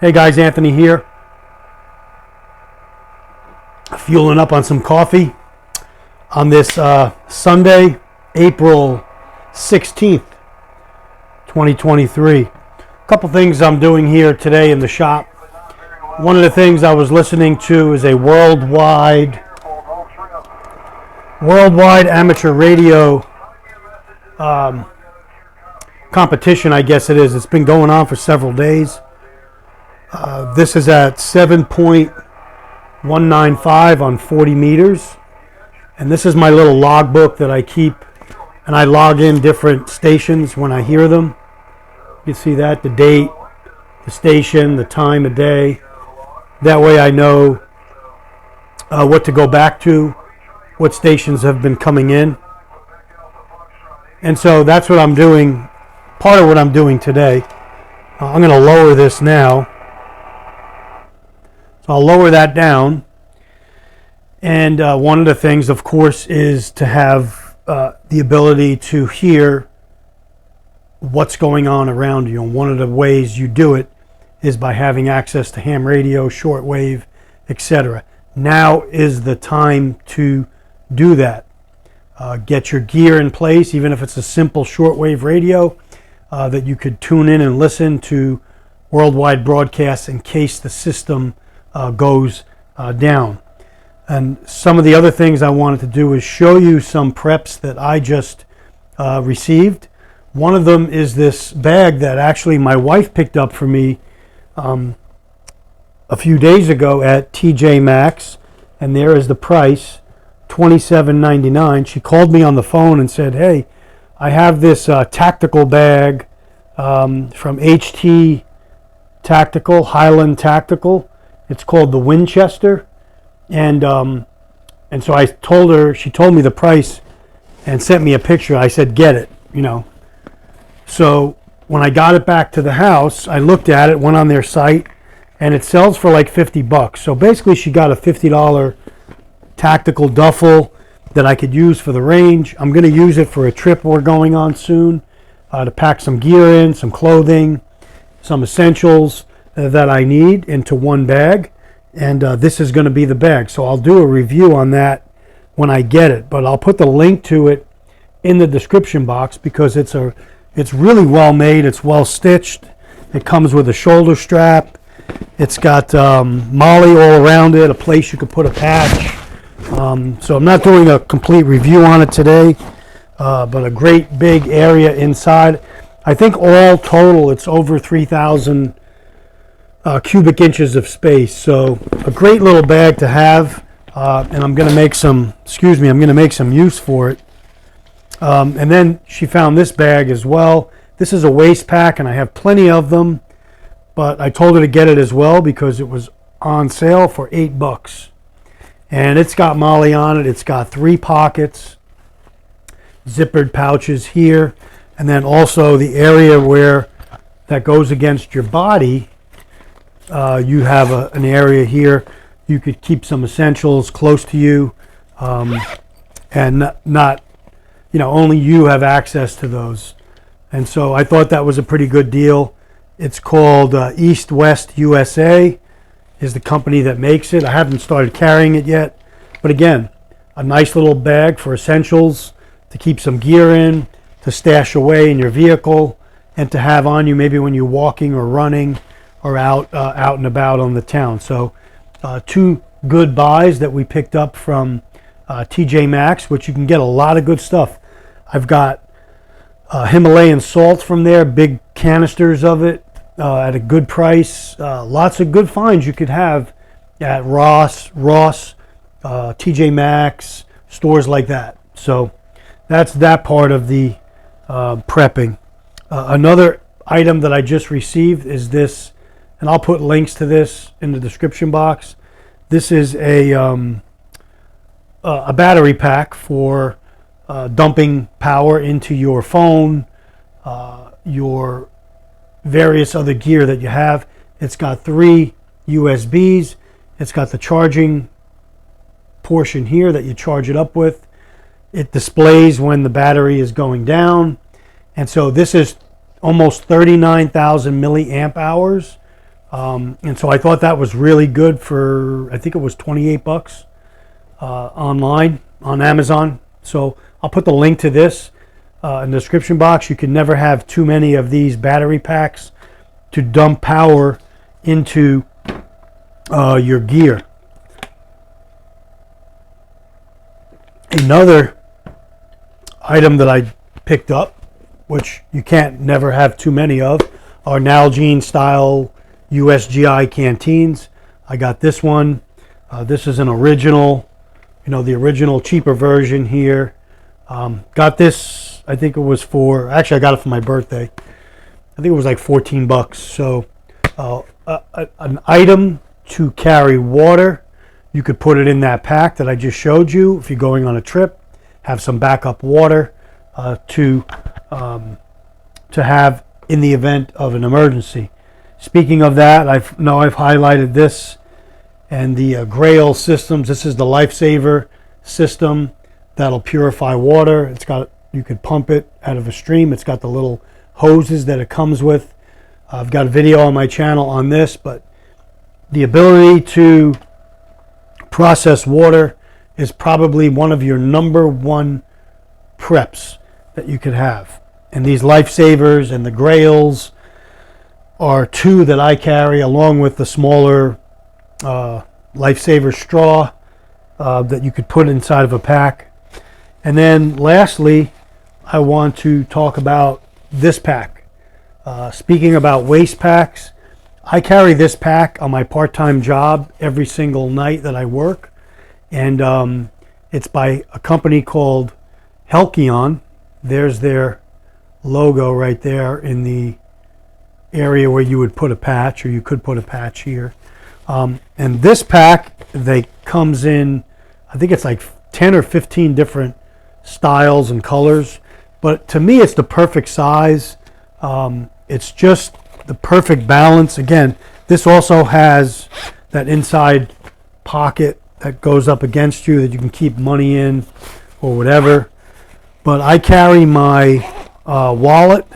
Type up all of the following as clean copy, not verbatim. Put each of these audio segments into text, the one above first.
Hey guys, Anthony here. Fueling up on some coffee on this Sunday, April 16th, 2023. A couple things I'm doing here today in the shop. One of the things I was listening to is a worldwide amateur radio competition, I guess it is. It's been going on for several days. This is at 7.195 on 40 meters. And this is my little logbook that I keep. And I log in different stations when I hear them. You can see that, the date, the station, the time of day. That way I know what to go back to, what stations have been coming in. And so that's what I'm doing, part of what I'm doing today. I'm going to lower this now. So I'll lower that down. And one of the things, of course, is to have the ability to hear what's going on around you. And one of the ways you do it is by having access to ham radio, shortwave, etc. Now is the time to do that. Get your gear in place, even if it's a simple shortwave radio that you could tune in and listen to worldwide broadcasts in case the system goes down. And some of the other things I wanted to do is show you some preps that I just received. One of them is this bag that actually my wife picked up for me a few days ago at TJ Maxx, and there is the price, $27.99. She called me on the phone and said, hey, I have this tactical bag from HT Tactical, Highland Tactical. It's called the Winchester, and so I told her. She told me the price and sent me a picture. I said, "Get it," So when I got it back to the house, I looked at it, went on their site, and it sells for like $50. So basically, she got a $50 tactical duffel that I could use for the range. I'm going to use it for a trip we're going on soon to pack some gear in, some clothing, some essentials that I need into one bag, and this is going to be the bag. So I'll do a review on that when I get it, but I'll put the link to it in the description box because it's really well made. It's well stitched. It comes with a shoulder strap. It's got MOLLE all around it, a place you could put a patch. So I'm not doing a complete review on it today, but a great big area inside. I think all total it's over 3,000 cubic inches of space. So a great little bag to have, and I'm going to make some use for it. And then she found this bag as well. This is a waist pack, and I have plenty of them, but I told her to get it as well because it was on sale for $8. And it's got MOLLE on it. It's got 3 pockets, zippered pouches here, and then also the area where that goes against your body. You have an area here. You could keep some essentials close to you, and not, only you have access to those. And so I thought that was a pretty good deal. It's called East West USA is the company that makes it. I haven't started carrying it yet, but again, a nice little bag for essentials to keep some gear in, to stash away in your vehicle, and to have on you maybe when you're walking or running or out and about on the town. So 2 good buys that we picked up from TJ Maxx, which you can get a lot of good stuff. I've got Himalayan salt from there, big canisters of it at a good price. Lots of good finds you could have at Ross, TJ Maxx, stores like that. So that's that part of the prepping. Another item that I just received is this, and I'll put links to this in the description box. This is a battery pack for dumping power into your phone, your various other gear that you have. It's got 3 USBs. It's got the charging portion here that you charge it up with. It displays when the battery is going down. And so this is almost 39,000 milliamp hours. And so I thought that was really good for, I think it was 28 bucks online on Amazon. So I'll put the link to this in the description box. You can never have too many of these battery packs to dump power into your gear. Another item that I picked up, which you can't never have too many of, are Nalgene style USGI canteens. I got this one. This is an original, the original cheaper version here. Got this, I think it was actually I got it for my birthday. I think it was like 14 bucks. So an item to carry water. You could put it in that pack that I just showed you if you're going on a trip. Have some backup water to have in the event of an emergency. Speaking of that, I've highlighted this and the Grail systems. This is the Lifesaver system that'll purify water. You could pump it out of a stream. It's got the little hoses that it comes with. I've got a video on my channel on this, but the ability to process water is probably one of your number one preps that you could have. And these Lifesavers and the Grails are two that I carry, along with the smaller Lifesaver straw that you could put inside of a pack. And then lastly, I want to talk about this pack. Speaking about waste packs, I carry this pack on my part-time job every single night that I work. And it's by a company called Helkion. There's their logo right there in the area where you would put a patch, or you could put a patch here. And this pack, comes in, I think it's like 10 or 15 different styles and colors. But to me, it's the perfect size. It's just the perfect balance. Again, this also has that inside pocket that goes up against you that you can keep money in or whatever. But I carry my wallet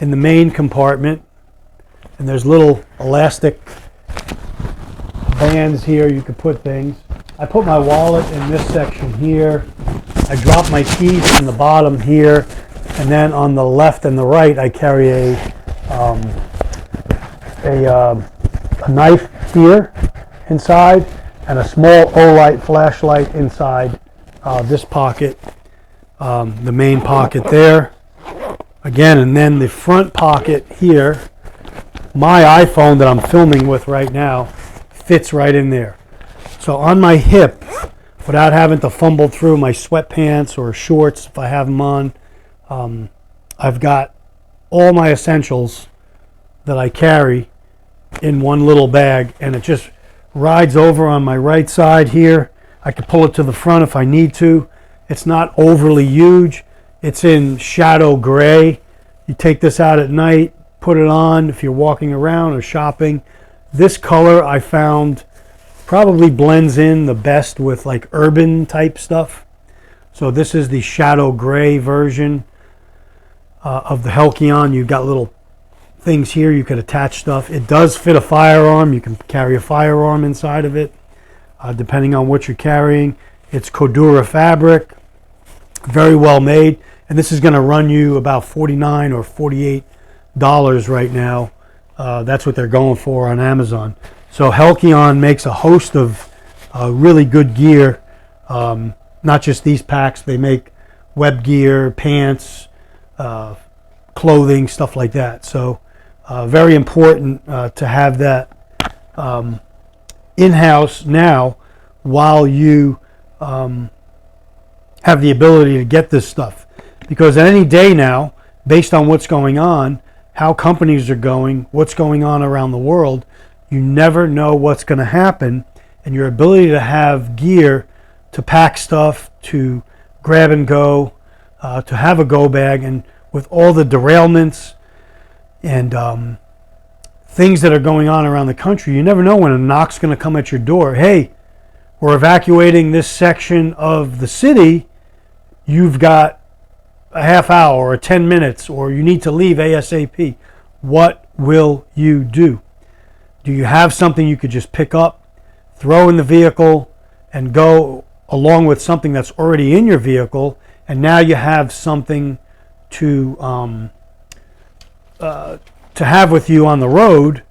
in the main compartment, and there's little elastic bands here you could put things. I put my wallet in this section here. I drop my keys in the bottom here, and then on the left and the right I carry a knife here inside, and a small Olight flashlight inside this pocket, the main pocket there. Again, and then the front pocket here, my iPhone that I'm filming with right now fits right in there. So on my hip, without having to fumble through my sweatpants or shorts if I have them on, I've got all my essentials that I carry in one little bag, and it just rides over on my right side here. I can pull it to the front if I need to. It's not overly huge. It's in shadow gray. You take this out at night, put it on if you're walking around or shopping. This color I found probably blends in the best with like urban type stuff. So this is the shadow gray version of the Helkion. You've got little things here you could attach stuff. It does fit a firearm. You can carry a firearm inside of it, depending on what you're carrying. It's Cordura fabric, very well made, and this is going to run you about $49 or $48 right now. That's what they're going for on Amazon. So Helkion makes a host of really good gear, not just these packs. They make web gear, pants, clothing, stuff like that. So very important to have that in-house now, while you have the ability to get this stuff. Because any day now, based on what's going on, how companies are going, what's going on around the world, you never know what's going to happen. And your ability to have gear to pack stuff, to grab and go, to have a go bag, and with all the derailments and things that are going on around the country, you never know when a knock's going to come at your door. Hey, we're evacuating this section of the city. You've got a half hour or 10 minutes, or you need to leave ASAP. What will you do? Do you have something you could just pick up, throw in the vehicle, and go along with something that's already in your vehicle, and now you have something to have with you on the road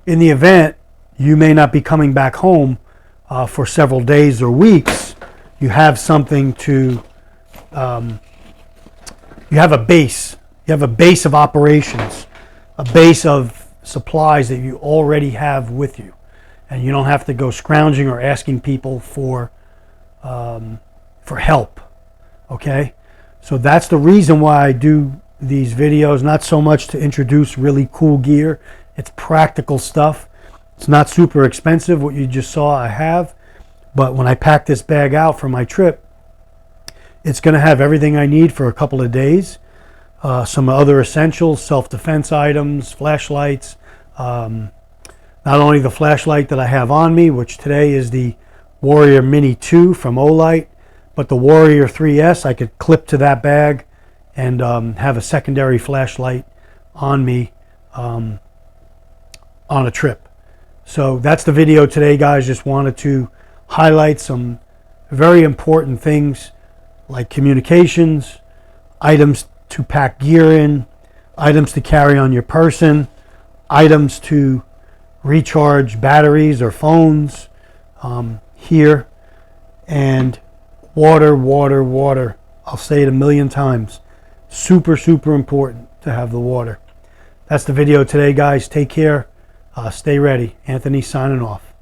in the event you may not be coming back home for several days or weeks. You have something to, you have a base. You have a base of operations, a base of supplies that you already have with you. And you don't have to go scrounging or asking people for help, okay? So that's the reason why I do these videos, not so much to introduce really cool gear. It's practical stuff. It's not super expensive, what you just saw I have, but when I pack this bag out for my trip, it's going to have everything I need for a couple of days. Some other essentials, self-defense items, flashlights, not only the flashlight that I have on me, which today is the Warrior Mini 2 from Olight, but the Warrior 3S I could clip to that bag and have a secondary flashlight on me on a trip. So that's the video today, guys. Just wanted to highlight some very important things like communications, items to pack gear in, items to carry on your person, items to recharge batteries or phones here, and water, water, water. I'll say it a million times. Super, super important to have the water. That's the video today, guys. Take care. Stay ready. Anthony signing off.